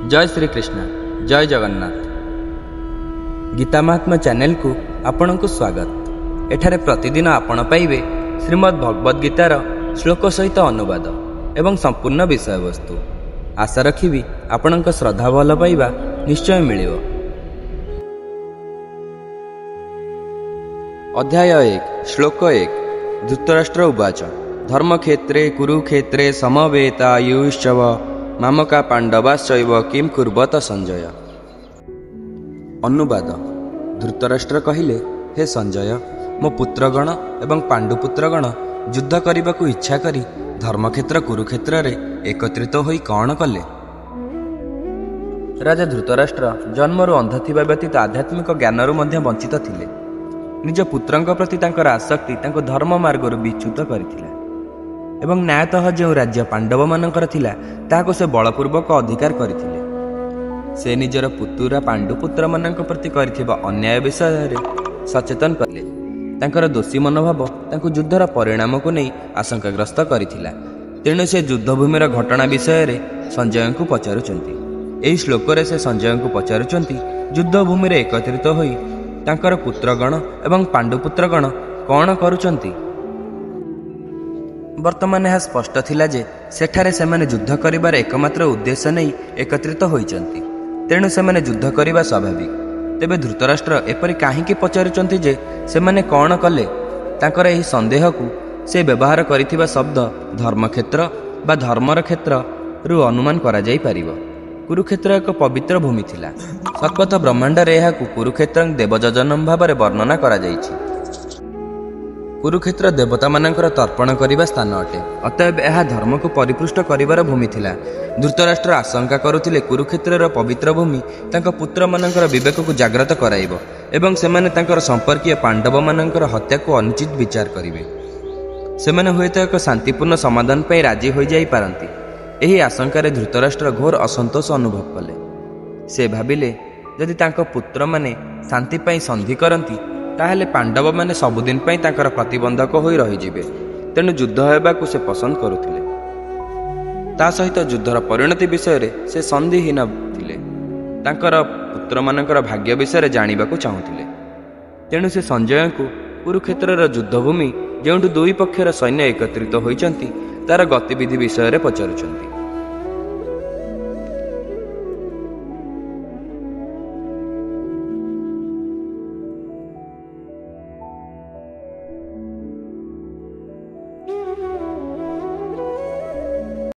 जय श्री कृष्ण, जय जगन्नाथ। गीता महात्मा चैनल को आपण को स्वागत। एठारे प्रतिदिन आपण पाइबे श्रीमद् भगवद गीतार श्लोक सहित अनुवाद एवं संपूर्ण विषय वस्तु। आशा रखी आपण श्रद्धा भल पाइबा निश्चय मिलिबो। अध्याय 1 श्लोक 1। धृतराष्ट्र उवाच धर्मक्षेत्रे कुरुक्षेत्रे समवेतायुश्चव मामका पांडवाश्चैव किम कुर्वत संजय। अनुवाद। धृतराष्ट्र कहिले, हे संजय, मो पुत्रगण एवं पांडुपुत्रगण युद्ध करने को इच्छा करी धर्मक्षेत्र कुरुक्षेत्र रे एकत्रित होई कौन कले। राजा धृतराष्ट्र जन्मरू अंध थिबा व्यतीत आध्यात्मिक ज्ञानरू मध्य वंचित थिले। निज पुत्रंक प्रति तांकर आसक्ति तांको धर्म मार्गरू विच्युत करथिला एवं न्यायतः जो राज्य पांडव मानकर थिला ताको से बलपूर्वक अधिकार करथिले। से निजर पुतुरा पांडुपुत्र मानक प्रति करथिबा अन्याय विषय रे सचेतन करले। तांकर दोषी मनोभाव तांको युद्धर परिणाम को नहीं आशंकाग्रस्त करथिला। तेणु से युद्धभूमिर घटना विषय रे संजय को पचारुचंती। एही श्लोक रे से संजय को पचारुचंती युद्धभूमि रे एकत्रित होई तांकर पुत्रगण एवं पांडुपुत्रगण कौन करुचंती। वर्तमान यह स्पष्ट थिला जे सेठारे सेमाने युद्ध करिबार एकमात्र उद्देश्य नहीं एकत्रित होइचंती। तेणु सेमाने युद्ध करिबा स्वाभाविक। तेबे धृतराष्ट्र एपरि काहींकि पचारुचंती जे सेमाने कौन कले। तांकर एही संदेह को से व्यवहार करिथिबा शब्द धर्मक्षेत्र बा धर्मर क्षेत्र रु अनुमान करा जाई परिबो। कुरुक्षेत्र एक पवित्र भूमि थिला। सतपथ ब्रह्मांड रे एहाकु कुरुक्षेत्र देवजनम भाव वर्णना करा जाइछि। कुरुक्षेत्र देवता मानकर तर्पण करिबा स्थान अटे। अतएव यह धर्म को परिपृष्ट करिबार भूमि थिला। धृतराष्ट्र आशंका करुथिले कुरुक्षेत्रर पवित्र भूमि तांका पुत्र मानकर विवेक को जाग्रत कराइबो एवं सेमाने तांकर संपर्कीय पांडव मानकर हत्या को अनुचित विचार करिवे। सेमाने हुएत एक शांतिपूर्ण समाधान पाई राजी होई जाई पारंती। एही आशंकारे धृतराष्ट्र घोर असंतोष अनुभव कले। से भाबिले जदि तांको पुत्र माने शांति पाई संधि करंती ताहेले पांडव माने सबुदिन पाई तांकर प्रतिबंधक होई रही जिवे। तेणु युद्ध हेबाकु से पसंद करुथिले। ता सहित युद्धर परिणति विषय रे से संधिहीन थिले। तांकर पुत्र मानकर भाग्य विषय जानिबाकु चाहुथिले। तेणु से संजय को कुरुक्षेत्रर युद्धभूमि जेउठु दुई पक्षर सैन्य एकत्रित होइचंती तार गतिविधि विषय रे पचारुचंती।